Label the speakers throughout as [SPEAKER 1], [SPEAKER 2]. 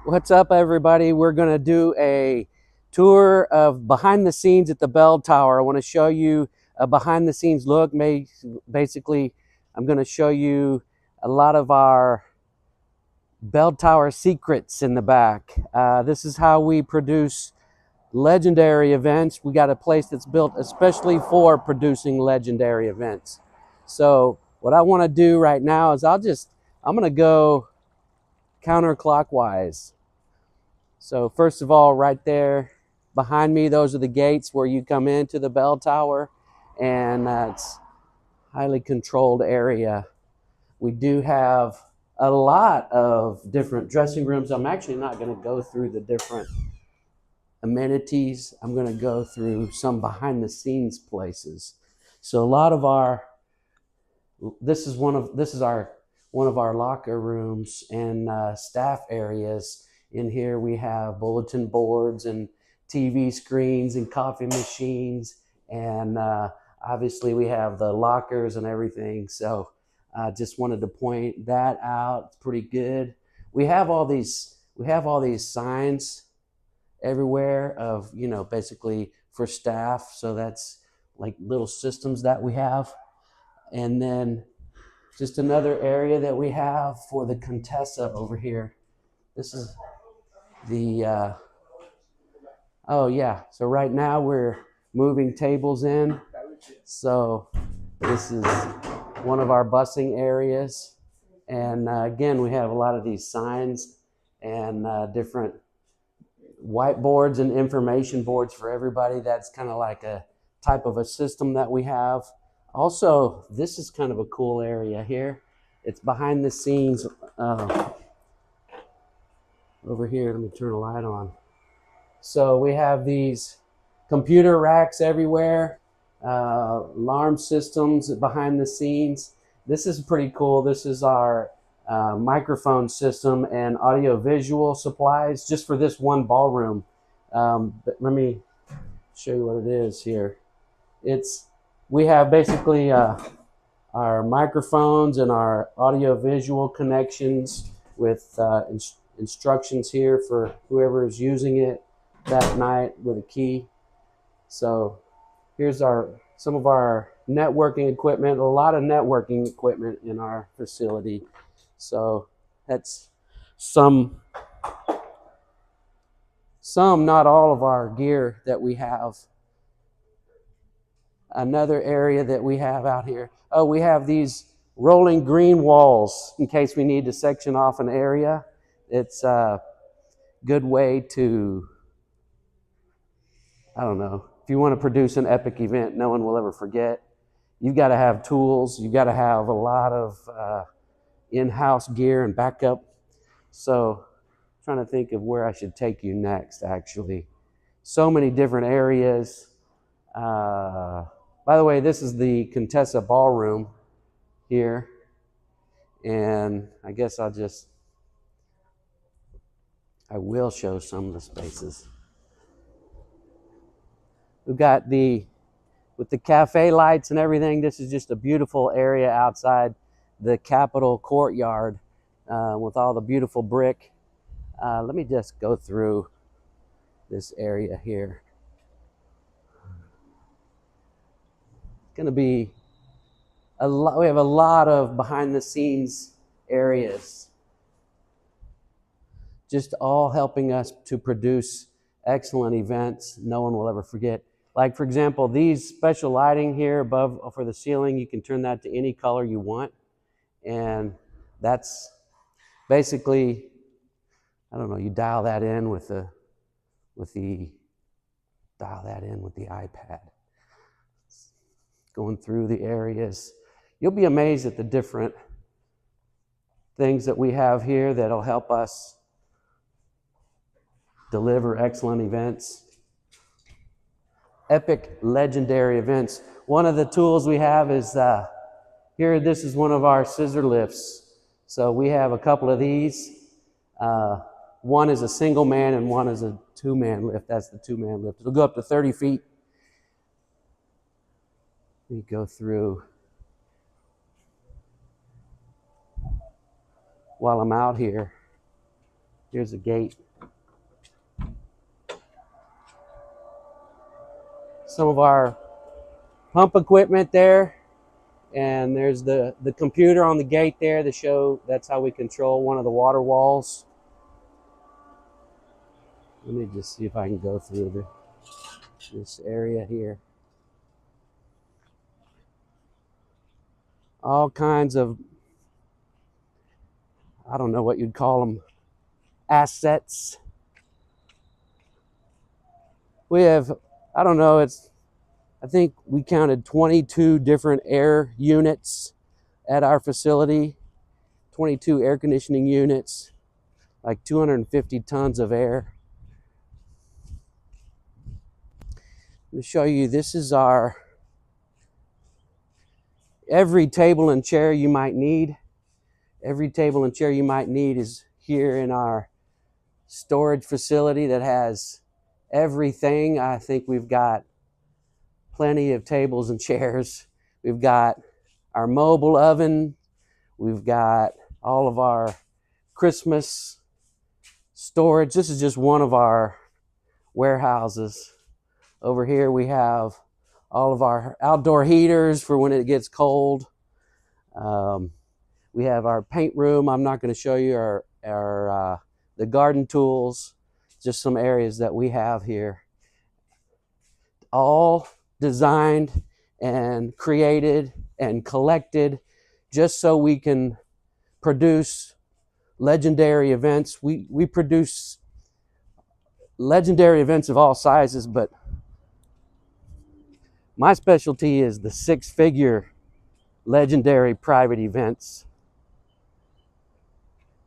[SPEAKER 1] What's up, everybody? We're going to do a tour of behind the scenes at the bell tower. I want to show you a behind the scenes look. Basically, I'm going to show you a lot of our bell tower secrets in the back. This is how we produce legendary events. We got a place that's built especially for producing legendary events. So what I want to do right now is I'm going to go counterclockwise. So first of all, right there behind me, those are the gates where you come into the bell tower, and that's highly controlled area. We do have a lot of different dressing rooms. I'm actually not going to go through the different amenities. I'm going to go through some behind the scenes places. So a lot of our this is one of our locker rooms and staff areas. In here we have bulletin boards and TV screens and coffee machines, and obviously we have the lockers and everything. So I just wanted to point that out. It's pretty good. We have all these signs everywhere of, basically for staff. So that's like little systems that we have. And then just another area that we have for the Contessa over here. This is the, oh yeah, so right now we're moving tables in. So this is one of our busing areas. And again, we have a lot of these signs and different whiteboards and information boards for everybody. That's kind of like a type of a system that we have. Also, this is kind of a cool area here. It's behind the scenes over here. Let me turn a light on. So we have these computer racks everywhere, alarm systems behind the scenes. This is pretty cool. This is our microphone system and audio-visual supplies just for this one ballroom. But let me show you what it is here. We have basically our microphones and our audio-visual connections with instructions here for whoever is using it that night with a key. So here's some of our networking equipment, a lot of networking equipment in our facility. So that's some, not all of our gear that we have. Another area that we have out here, we have these rolling green walls in case we need to section off an area. It's a good way to, I don't know, if you want to produce an epic event no one will ever forget, you've got to have tools. You've got to have a lot of in-house gear and backup. So I'm trying to think of where I should take you next, actually. So many different areas. By the way, this is the Contessa Ballroom here. And I guess I will show some of the spaces. We've got with the cafe lights and everything, this is just a beautiful area outside the Capitol courtyard with all the beautiful brick. Let me just go through this area here. It's going to be a lot. We have a lot of behind the scenes areas, just all helping us to produce excellent events no one will ever forget. Like, for example, these special lighting here above for the ceiling, you can turn that to any color you want. And that's basically, I don't know, you dial that in with the iPad. Going through the areas. You'll be amazed at the different things that we have here that'll help us deliver excellent events. Epic, legendary events. One of the tools we have is here, this is one of our scissor lifts. So we have a couple of these. One is a single man and one is a two-man lift. That's the two-man lift. It'll go up to 30 feet. We go through while I'm out here. Here's a gate. Some of our pump equipment there, and there's the computer on the gate there to show that's how we control one of the water walls. Let me just see if I can go through this area here. All kinds of, I don't know what you'd call them, assets. We have, I don't know, I think we counted 22 different air units at our facility, 22 air conditioning units, like 250 tons of air. Let me show you, this is every table and chair you might need. Every table and chair you might need is here in our storage facility that has everything. I think we've got plenty of tables and chairs. We've got our mobile oven. We've got all of our Christmas storage. This is just one of our warehouses. Over here we have all of our outdoor heaters for when it gets cold. We have our paint room. I'm not going to show you the garden tools, just some areas that we have here. All designed and created and collected just so we can produce legendary events. We produce legendary events of all sizes, but my specialty is the six-figure legendary private events,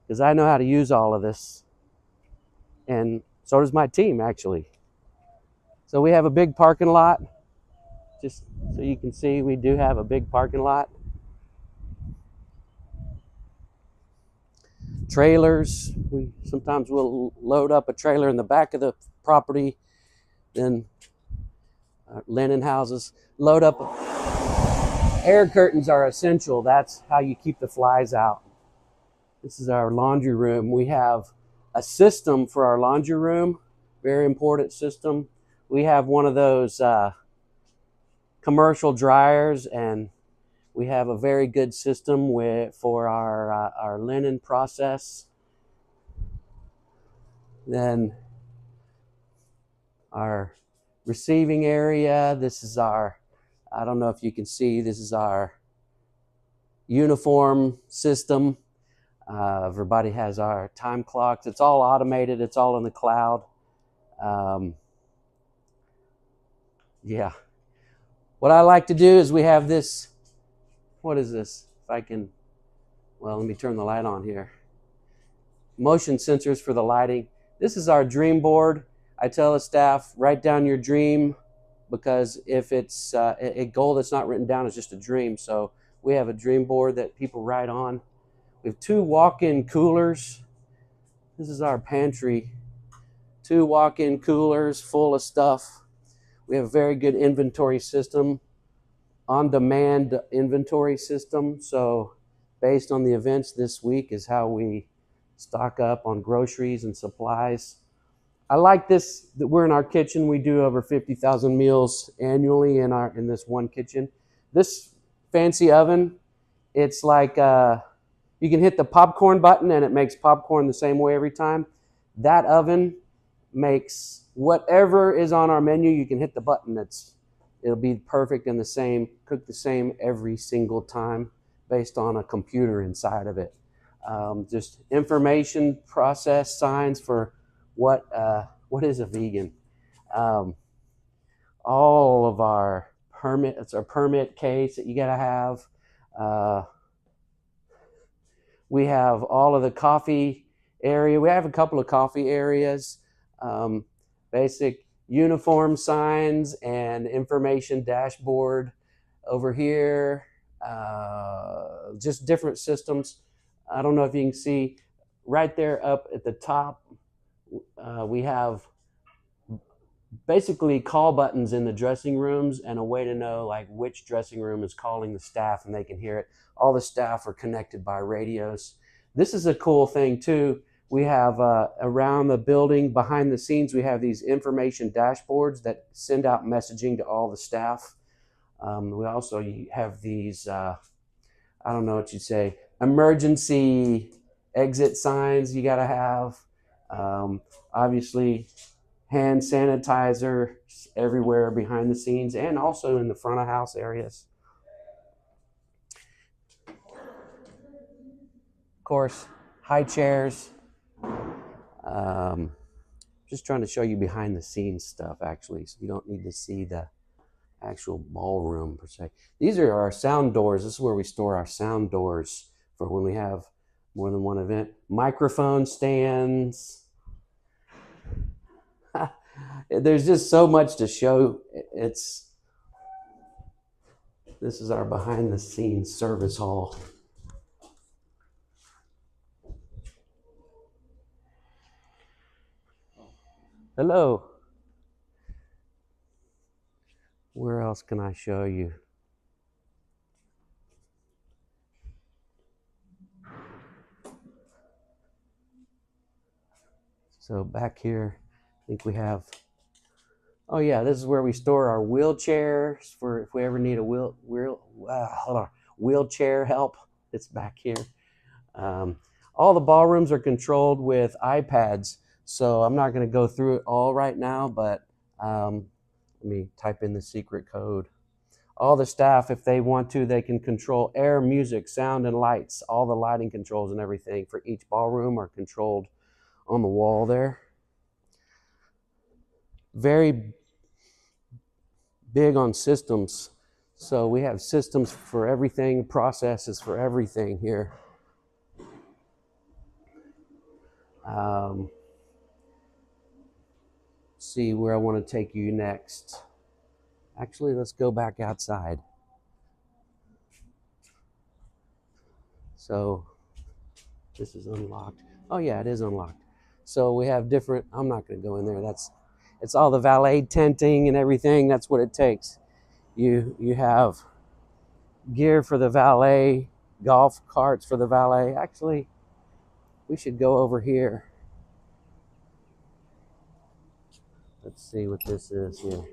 [SPEAKER 1] because I know how to use all of this, and so does my team, actually. So we have a big parking lot. Just so you can see, we do have a big parking lot. Trailers, we sometimes will load up a trailer in the back of the property, then linen houses, load up. Air curtains are essential. That's how you keep the flies out. This is our laundry room. We have a system for our laundry room, very important system. We have one of those commercial dryers, and we have a very good system for our linen process. Then our receiving area. This is I don't know if you can see, this is our uniform system. Everybody has our time clocks. It's all automated. It's all in the cloud. Yeah. What I like to do is we have this, what is this? If I can, well, let me turn the light on here. Motion sensors for the lighting. This is our dream board. I tell the staff, write down your dream, because if it's a goal that's not written down, it's just a dream. So we have a dream board that people write on. We have 2 walk-in coolers. This is our pantry. 2 walk-in coolers full of stuff. We have a very good inventory system, on-demand inventory system. So based on the events this week is how we stock up on groceries and supplies. I like this, that we're in our kitchen. We do over 50,000 meals annually in this one kitchen. This fancy oven, it's like you can hit the popcorn button and it makes popcorn the same way every time. That oven makes whatever is on our menu, you can hit the button. It'll be perfect and cook the same every single time based on a computer inside of it. Just information process signs for what is a vegan. All of our it's our permit case that you gotta have. We have all of the coffee area. We have a couple of coffee areas, basic uniform signs and information dashboard over here. Just different systems. I don't know if you can see right there up at the top. We have basically call buttons in the dressing rooms and a way to know like which dressing room is calling the staff, and they can hear it. All the staff are connected by radios. This is a cool thing too. We have around the building, behind the scenes, we have these information dashboards that send out messaging to all the staff. We also have these, I don't know what you'd say, emergency exit signs you got to have. Obviously, hand sanitizer everywhere behind the scenes and also in the front of house areas. Of course, high chairs. Just trying to show you behind the scenes stuff, actually, so you don't need to see the actual ballroom per se. These are our sound doors. This is where we store our sound doors for when we have more than one event. Microphone stands. There's just so much to show. This is our behind the scenes service hall. Hello. Where else can I show you? So back here, I think we have, oh yeah, this is where we store our wheelchairs for if we ever need a wheelchair help. It's back here. All the ballrooms are controlled with iPads, so I'm not going to go through it all right now, but let me type in the secret code. All the staff, if they want to, they can control air, music, sound, and lights. All the lighting controls and everything for each ballroom are controlled on the wall there. Very big on systems. So we have systems for everything, processes for everything here. See where I want to take you next. Actually, let's go back outside. So this is unlocked. Oh yeah, it is unlocked. So we have different, I'm not going to go in there. It's all the valet tenting and everything. That's what it takes. You have gear for the valet, golf carts for the valet. Actually, we should go over here. Let's see what this is here.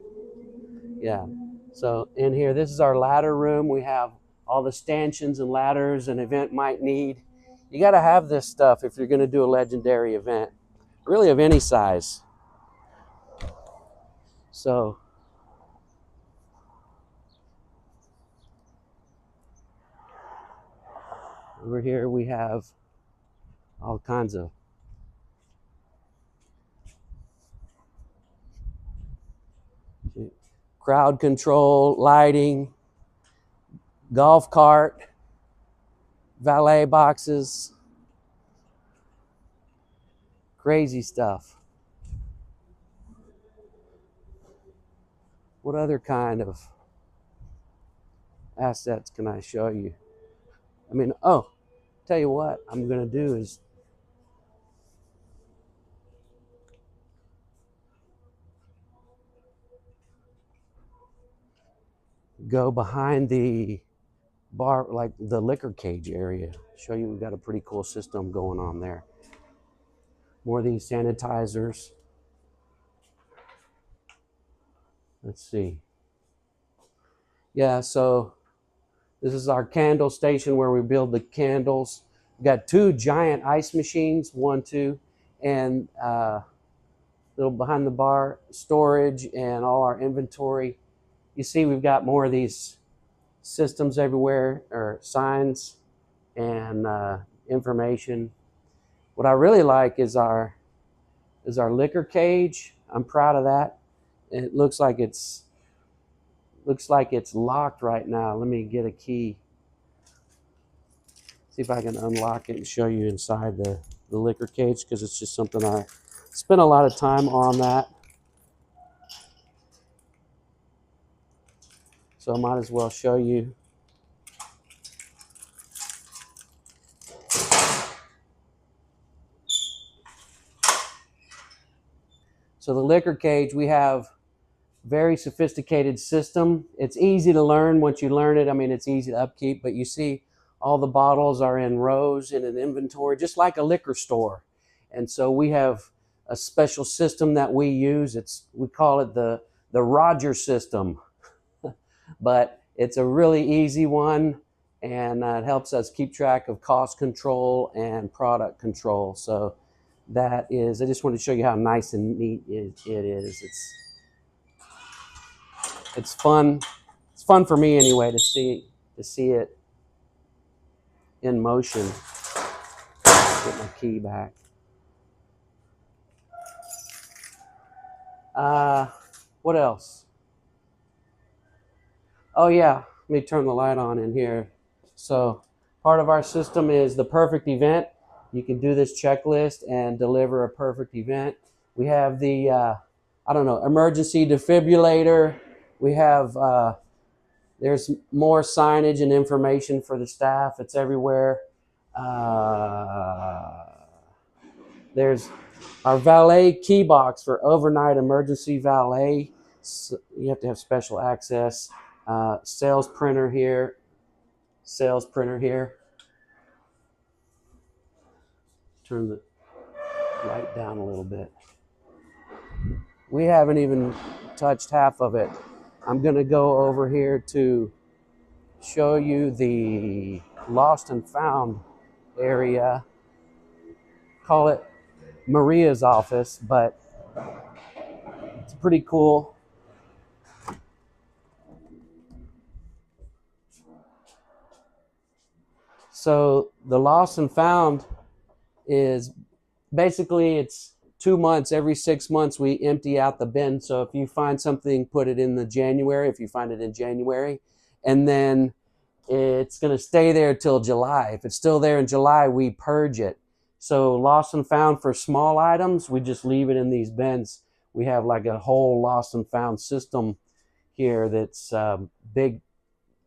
[SPEAKER 1] Yeah, so in here, this is our ladder room. We have all the stanchions and ladders an event might need. You got to have this stuff if you're going to do a legendary event, really of any size. So over here we have all kinds of crowd control, lighting, golf cart, valet boxes, crazy stuff. What other kind of assets can I show you? I mean, oh, tell you what I'm going to do is go behind the bar, like the liquor cage area. Show you we've got a pretty cool system going on there. More of these sanitizers. Let's see. Yeah, so this is our candle station where we build the candles. We've got 2 giant ice machines, 1, 2, and little behind the bar storage and all our inventory. You see we've got more of these systems everywhere, or signs and information. What I really like is our liquor cage. I'm proud of that. It looks like it's locked right now. Let me get a key. See if I can unlock it and show you inside the liquor cage, because it's just something I spent a lot of time on that. So I might as well show you. So the liquor cage, we have very sophisticated system. It's easy to learn once you learn it. I mean, it's easy to upkeep, but you see all the bottles are in rows in an inventory, just like a liquor store. And so we have a special system that we use. We call it the Roger system, but it's a really easy one, and it helps us keep track of cost control and product control. So that is, I just want to show you how nice and neat it is. It's fun. It's fun for me anyway to see it in motion. Get my key back. What else? Oh yeah, let me turn the light on in here. So part of our system is the perfect event. You can do this checklist and deliver a perfect event. We have the, emergency defibrillator. We have, there's more signage and information for the staff. It's everywhere. There's our valet key box for overnight emergency valet. So you have to have special access. Sales printer here. Turn the light down a little bit. We haven't even touched half of it. I'm going to go over here to show you the lost and found area. Call it Maria's office, but it's pretty cool. So the lost and found is basically, it's 2 months. Every 6 months we empty out the bin. So if you find something, put it in the January, if you find it in January, and then it's going to stay there till July. If it's still there in July, we purge it. So lost and found for small items, we just leave it in these bins. We have like a whole lost and found system here that's a big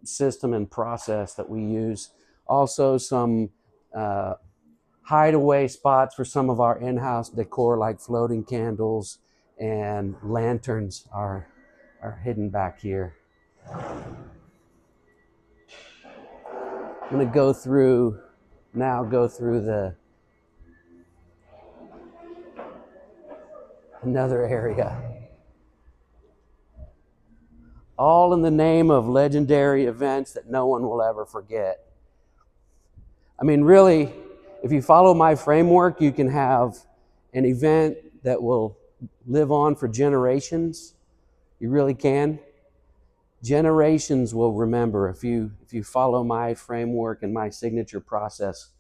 [SPEAKER 1] system and process that we use. Also some hideaway spots for some of our in-house decor, like floating candles and lanterns are hidden back here. I'm going to go through another area. All in the name of legendary events that no one will ever forget. I mean, really, if you follow my framework, you can have an event that will live on for generations. You really can. Generations will remember if you follow my framework and my signature process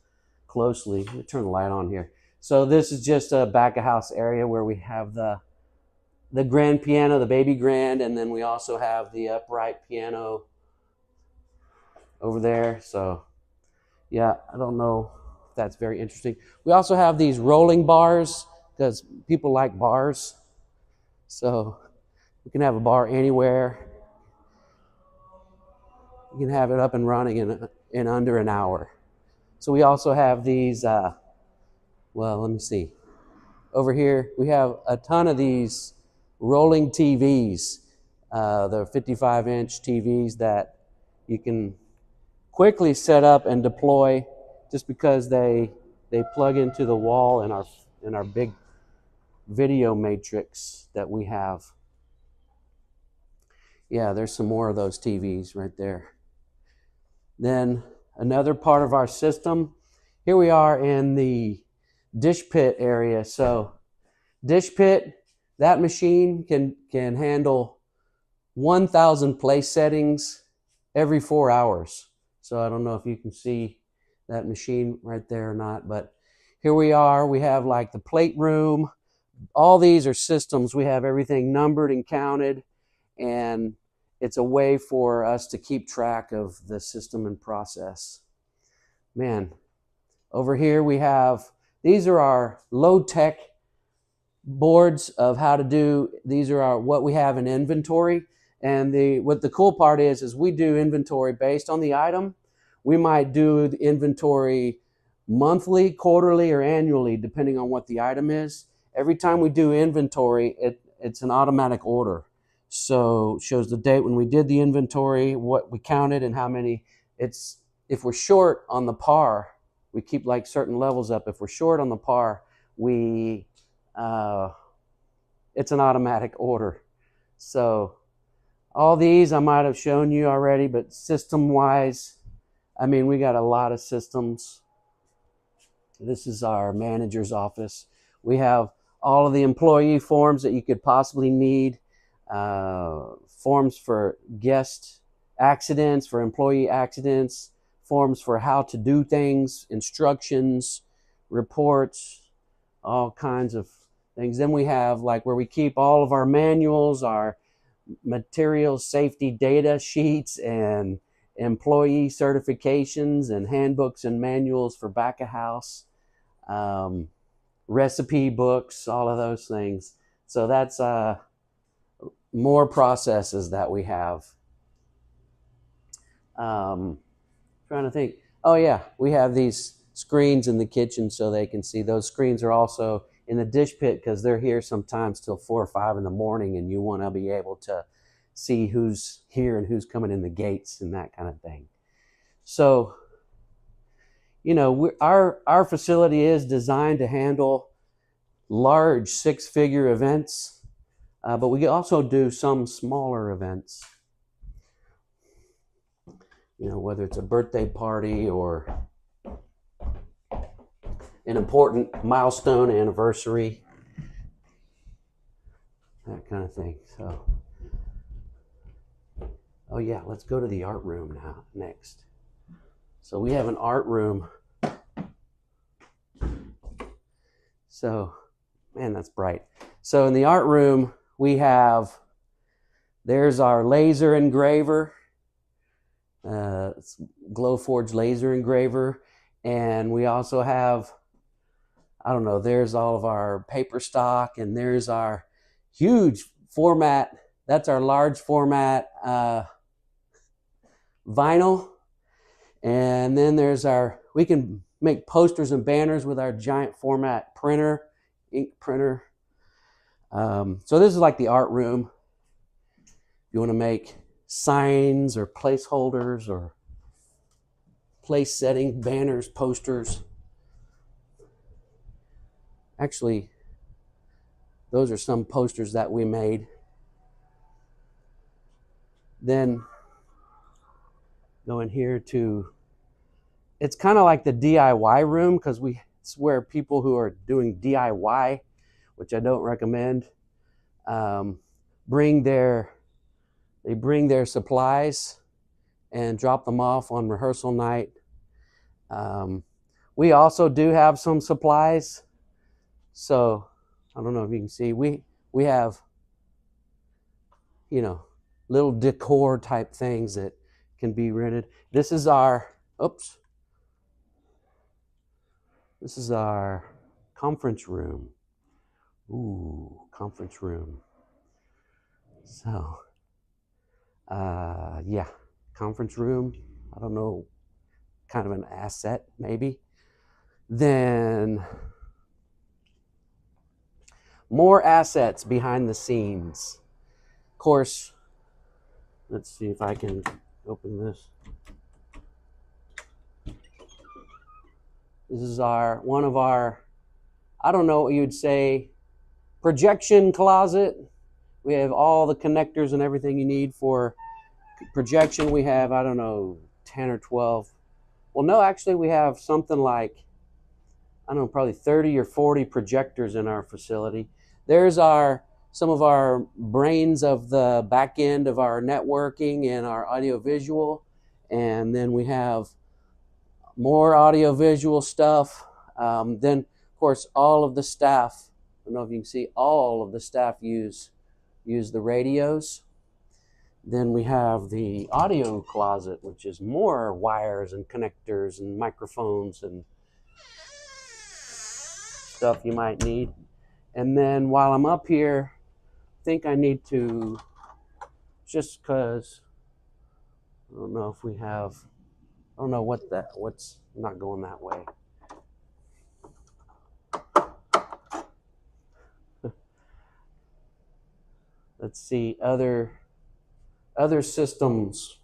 [SPEAKER 1] closely. Let me turn the light on here. So this is just a back of house area where we have the grand piano, the baby grand, and then we also have the upright piano over there. So yeah, I don't know if that's very interesting. We also have these rolling bars because people like bars. So we can have a bar anywhere. You can have it up and running in under an hour. So we also have these, let me see. Over here, we have a ton of these rolling TVs. They're 55-inch TVs that you can quickly set up and deploy just because they plug into the wall in our big video matrix that we have. Yeah, there's some more of those TVs right there. Then another part of our system, here we are in the dish pit area. So dish pit, that machine can handle 1,000 place settings every 4 hours. So I don't know if you can see that machine right there or not, but here we are. We have like the plate room. All these are systems. We have everything numbered and counted, and it's a way for us to keep track of the system and process. Man, over here we have, these are our low-tech boards of how to do, these are what we have in inventory. And what the cool part is we do inventory based on the item. We might do the inventory monthly, quarterly, or annually, depending on what the item is. Every time we do inventory, it's an automatic order. So it shows the date when we did the inventory, what we counted, and how many. If we're short on the par, we keep like certain levels up. If we're short on the par, we it's an automatic order. So all these I might have shown you already, but system-wise, I mean, we got a lot of systems. This is our manager's office. We have all of the employee forms that you could possibly need, forms for guest accidents, for employee accidents, forms for how to do things, instructions, reports, all kinds of things. Then we have like where we keep all of our manuals, our material safety data sheets, and employee certifications and handbooks and manuals for back of house, recipe books, all of those things. So that's more processes that we have. Trying to think. Oh yeah, we have these screens in the kitchen so they can see. Those screens are also in the dish pit because they're here sometimes till 4 or 5 in the morning, and you want to be able to see who's here and who's coming in the gates and that kind of thing. So, you know, our facility is designed to handle large 6-figure events, but we also do some smaller events. You know, whether it's a birthday party or an important milestone anniversary, that kind of thing. So, oh yeah, let's go to the art room now next. So we have an art room. So, man, that's bright. So in the art room, we have, there's our laser engraver, Glowforge laser engraver. And we also have, I don't know, there's all of our paper stock, and there's our huge format. That's our large format vinyl. And then there's our, we can make posters and banners with our giant format printer, ink printer. So this is like the art room. If you want to make signs or placeholders or place setting banners, posters. Actually, those are some posters that we made. Then go in here to, it's kind of like the DIY room because it's where people who are doing DIY, which I don't recommend, bring their supplies and drop them off on rehearsal night. We also do have some supplies. So I don't know if you can see, we have, you know, little decor type things that can be rented. This is our, this is our conference room. Ooh, conference room. So, yeah, conference room. I don't know, kind of an asset maybe. Then more assets behind the scenes. Of course, let's see if I can open this. This is one of our, I don't know what you would say, projection closet. We have all the connectors and everything you need for projection. We have, I don't know, 10 or 12. Well, no, actually we have something like, I don't know, probably 30 or 40 projectors in our facility. There's some of our brains of the back end of our networking and our audiovisual. And then we have more audiovisual stuff. Then, of course, all of the staff, I don't know if you can see, all of the staff use the radios. Then we have the audio closet, which is more wires and connectors and microphones and stuff you might need. And then while I'm up here, I think I need to, just because I don't know if we have, I don't know what's not going that way. Let's see, other systems.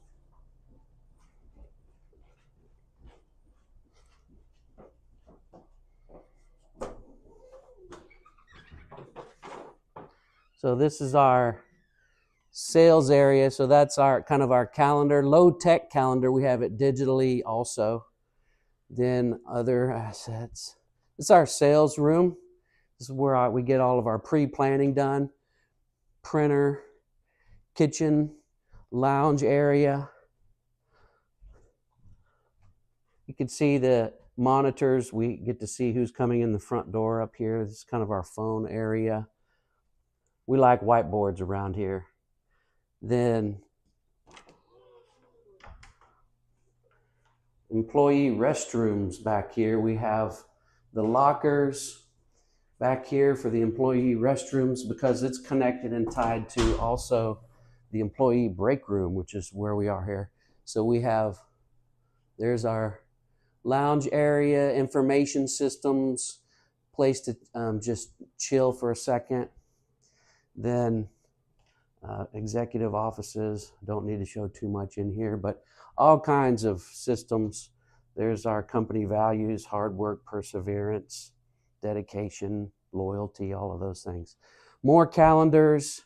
[SPEAKER 1] So this is our sales area. So that's our kind of our calendar, low tech calendar. We have it digitally also. Then other assets. This is our sales room. This is where we get all of our pre-planning done. Printer, kitchen, lounge area. You can see the monitors. We get to see who's coming in the front door up here. This is kind of our phone area. We like whiteboards around here. Then employee restrooms back here. We have the lockers back here for the employee restrooms because it's connected and tied to also the employee break room, which is where we are here. So we have, there's our lounge area, information systems, place to just chill for a second. Then executive offices, don't need to show too much in here, but all kinds of systems. There's our company values, hard work, perseverance, dedication, loyalty, all of those things. More calendars.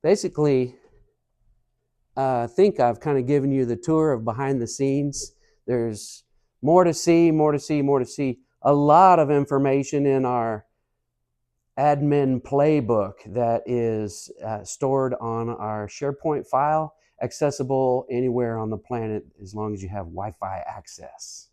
[SPEAKER 1] Basically, I think I've kind of given you the tour of behind the scenes. There's more to see, more to see, more to see. A lot of information in our admin playbook that is stored on our SharePoint file, accessible anywhere on the planet as long as you have Wi-Fi access.